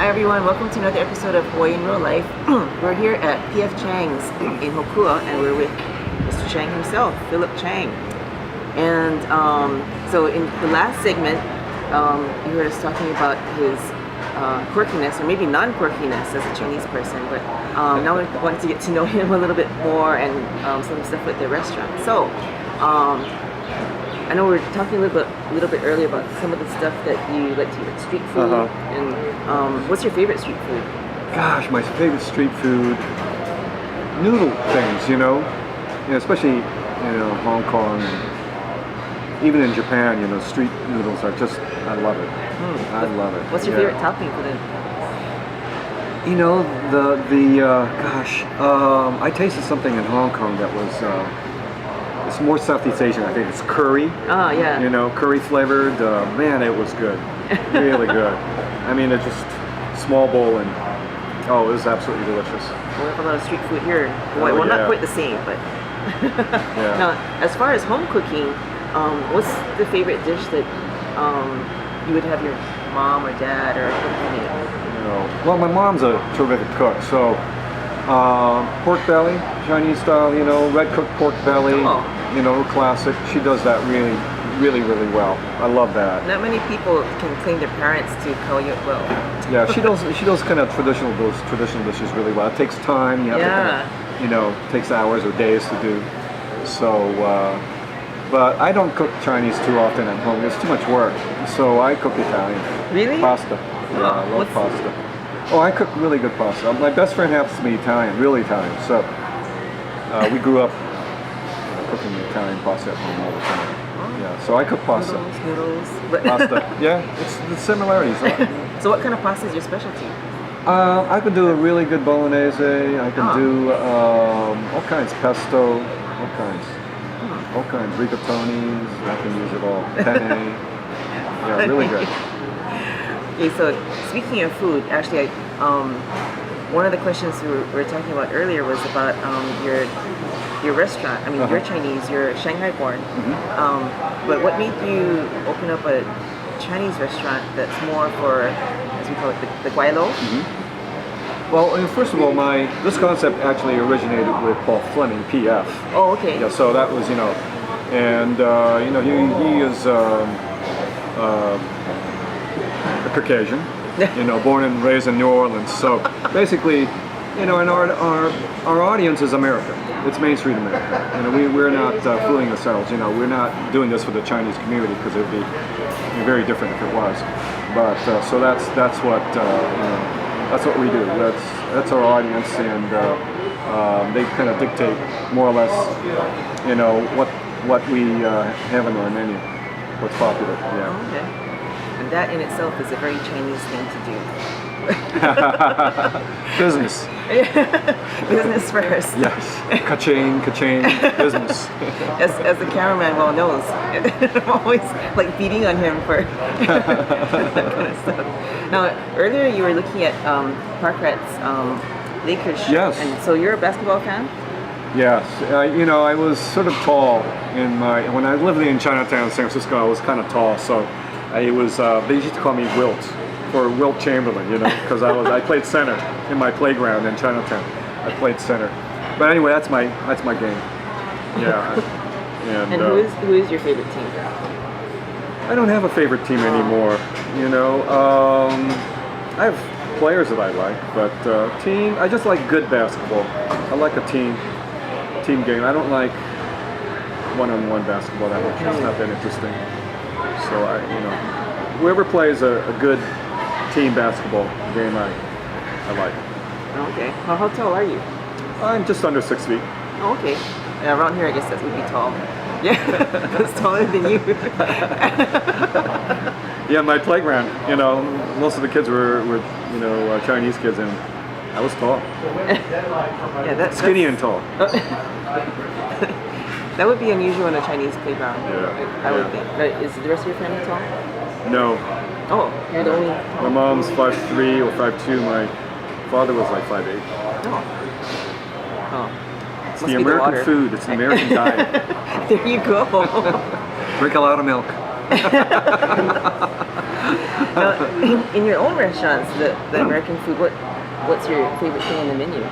Hi everyone, welcome to another episode of Hawaii in Real Life. We're here at P.F. Chang's in Hokua, and we're with Mr. Chang himself, Philip Chiang. And so in the last segment, you heard us talking about his quirkiness, or maybe non-quirkiness as a Chinese person, but now we want to get to know him a little bit more and some stuff with the restaurant. So I know we were talking a little bit earlier about some of the stuff that you like to eat, like street food. And what's your favorite street food? Gosh, my favorite street food, noodle things, especially Hong Kong, and even in Japan, street noodles are just, I love it. I love it. What's your favorite topping for them? I tasted something in Hong Kong that was. It's more Southeast Asian. I think it's curry. Oh, yeah. Curry flavored. Man, it was good. Really good. I mean, it's just small bowl and it was absolutely delicious. We have a lot of street food here. Well, not quite the same, but. Yeah. Now, as far as home cooking, what's the favorite dish that you would have your mom or dad or company? Well, my mom's a terrific cook, so pork belly, Chinese style, red cooked pork belly. Oh. Classic. She does that really, really, really well. I love that. Not many people can claim their parents to cook it well. Yeah, she does kind of traditional dishes really well. It takes time. You have to takes hours or days to do. So, but I don't cook Chinese too often at home. It's too much work. So I cook Italian. Really? Pasta. Yeah, I love pasta. Oh, I cook really good pasta. My best friend happens to be Italian, really Italian. So we grew up cooking Italian pasta at home all the time. Yeah, so I cook pasta. Noodles. Pasta. Yeah, it's the similarities. So what kind of pasta is your specialty? I can do a really good bolognese. I can do all kinds, pesto, all kinds, rigatonis. I can use it all. Penne. Yeah, really good. Okay, so speaking of food, actually, one of the questions we were talking about earlier was about your restaurant. I mean, you're Chinese, you're Shanghai born, but what made you open up a Chinese restaurant that's more for, as we call it, the guaylo? Well, first of all, this concept actually originated with Paul Fleming, P.F. Oh, okay. Yeah, so that was, and he is a Caucasian, born and raised in New Orleans. So basically, and our audience is America. It's Main Street America. We're not fooling ourselves. We're not doing this for the Chinese community because it would be very different if it was. But so that's what we do. That's our audience, and they kind of dictate more or less, what we have in our menu, what's popular. Yeah. Oh, okay. And that in itself is a very Chinese thing to do. Business. Business first. Yes. Ka-ching, business. As the cameraman well knows, I'm always like beating on him for that kind of stuff. Now, earlier you were looking at Parkrat's Lakers shirt. Yes. And so you're a basketball fan? Yes. I was sort of tall when I lived in Chinatown, San Francisco. I was kind of tall, so they used to call me Wilt, for Wilt Chamberlain, because I played center in my playground in Chinatown. I played center. But anyway, that's my game. Yeah. And who is your favorite team? I don't have a favorite team anymore. I have players that I like, but team. I just like good basketball. I like a team game. I don't like one-on-one basketball that much. It's not that interesting. So whoever plays a good team basketball game, I like. Okay. Well, how tall are you? I'm just under 6 feet. Oh, okay. And around here, I guess that would be tall. Yeah, that's taller than you. Yeah, my playground. Most of the kids were Chinese kids, and I was tall. Yeah, that's skinny and tall. That would be unusual in a Chinese playground. Yeah. I would think. But is the rest of your family tall? No. Oh, you're the only. My mom's 5'3" or 5'2". My father was like 5'8". Oh. It's the American food. It's the American diet. There you go. Drink a lot of milk. Now, in your own restaurants, the American food, what's your favorite thing on the menu?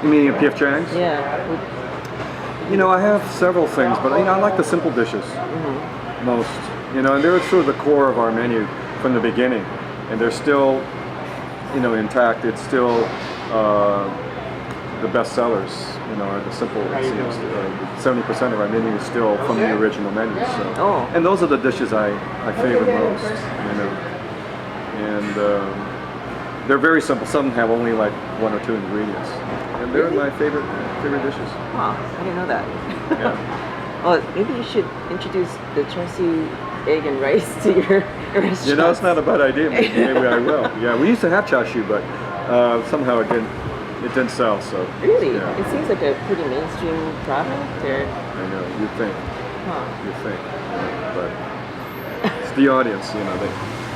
You mean at P.F. Chang's? Yeah. You know, I have several things, but I like the simple dishes most. You know, and they're sort of the core of our menu from the beginning, and they're still, you know, intact. It's still the best sellers. You know, are the simple. 70% of our menu is still from the original menu. So, and those are the dishes I favor most. You know, and they're very simple. Some have only like 1 or 2 ingredients, and they're my favorite dishes. Wow, I didn't know that. Yeah. Well, maybe you should introduce the char siu, egg, and rice to your restaurant. You know, it's not a bad idea. Maybe I will. Yeah, we used to have char siu, but somehow it didn't sell. So really, yeah. it seems like a pretty mainstream product. Or I know, you'd think. Huh. You'd think. But it's the audience, you know. They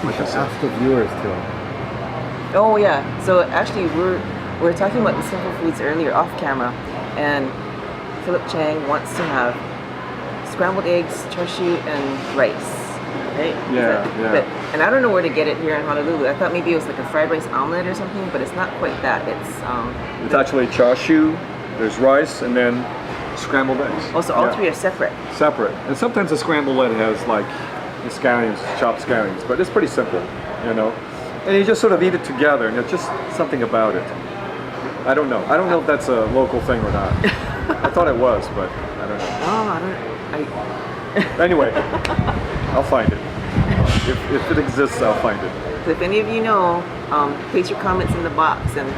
like I said. Ask the viewers too. Oh yeah. So actually, we're talking about the simple foods earlier off camera, and Philip Chiang wants to have scrambled eggs, char siu, and rice. Right? Yeah, yeah. And I don't know where to get it here in Honolulu. I thought maybe it was like a fried rice omelet or something, but it's not quite that. It's actually char siu, there's rice, and then scrambled eggs. Oh, so all three are separate. Separate. And sometimes the scrambled egg has like the scallions, chopped scallions, but it's pretty simple, you know. And you just sort of eat it together, and it's just something about it. I don't know. I don't know if that's a local thing or not. I thought it was, but I don't know. Oh, I don't. Anyway, I'll find it. If it exists, I'll find it. So if any of you know, place your comments in the box, and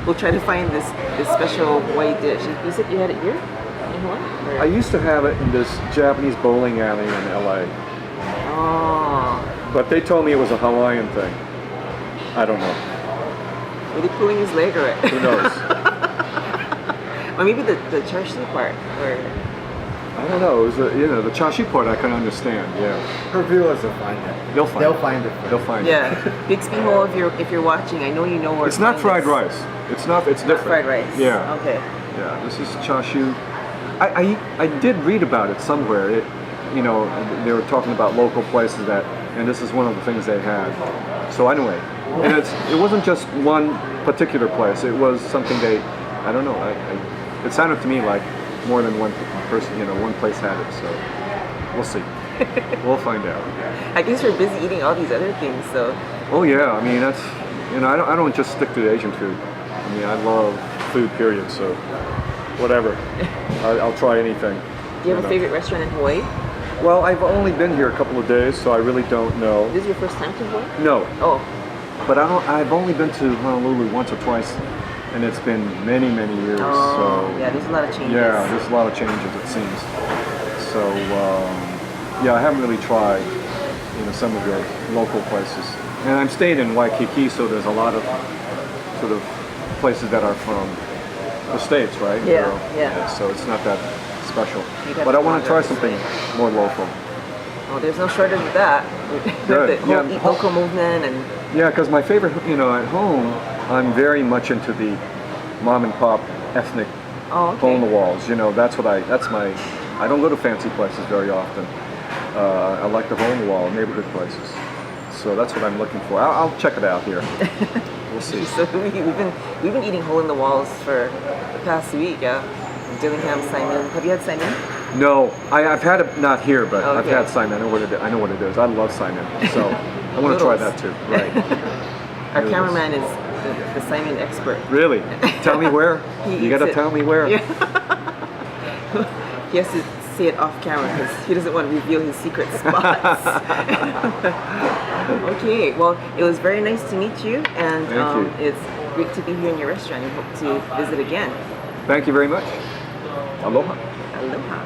we'll try to find this special Hawaii dish. You said you had it here in Hawaii? I used to have it in this Japanese bowling alley in LA. Oh. But they told me it was a Hawaiian thing. I don't know. Were they pulling his leg or what? Who knows? Or maybe the char siu part, or I don't know. It was the char siu part I can understand. Yeah. Her viewers will find it. They'll find it. They'll find it. yeah. Bixby Hole, if you're watching, I know you know where. It's not fried rice. It's not. It's different. Not fried rice. Yeah. Okay. Yeah. This is char siu. I did read about it somewhere. You know, they were talking about local places and this is one of the things they had. So anyway, and it wasn't just one particular place. It was something I don't know. It sounded to me like more than one person, you know, one place had it. So we'll see. We'll find out. I guess you're busy eating all these other things, so. Oh yeah, I mean that's, you know, I don't just stick to the Asian food. I mean, I love food, period. So whatever, I'll try anything. Do you have a favorite restaurant in Hawaii? Well, I've only been here a couple of days, so I really don't know. This is your first time to Hawaii? No. Oh. But I've only been to Honolulu once or twice, and it's been many years. Oh, so yeah, there's a lot of changes. Yeah, there's a lot of changes, it seems. So yeah, I haven't really tried, you know, some of the local places. And I'm staying in Waikiki, so there's a lot of sort of places that are from the States, right? Yeah, So, yeah. So it's not that special. But I want to try something more local. Well, there's no shortage of that. Good. The whole Eat Local movement and. Yeah, because my favorite, you know, at home, I'm very much into the mom and pop ethnic hole in the walls. You know, that's my. I don't go to fancy places very often. I like the hole in the wall neighborhood places. So that's what I'm looking for. I'll check it out here. We'll see. So we've been eating hole in the walls for the past week. Yeah, Dillingham Simon. Have you had Simon? No, I've had it not here, but I've Okay. had Simon. I know what it is. I love Simon, so I want to try that too. Right. Our cameraman is the Simon expert. Really? Tell me where. You got to tell me where. Yeah. He has to say it off camera because he doesn't want to reveal his secret spots. Okay, well, it was very nice to meet you, and Thank you. It's great to be here in your restaurant and hope to visit again. Thank you very much. Aloha. Aloha.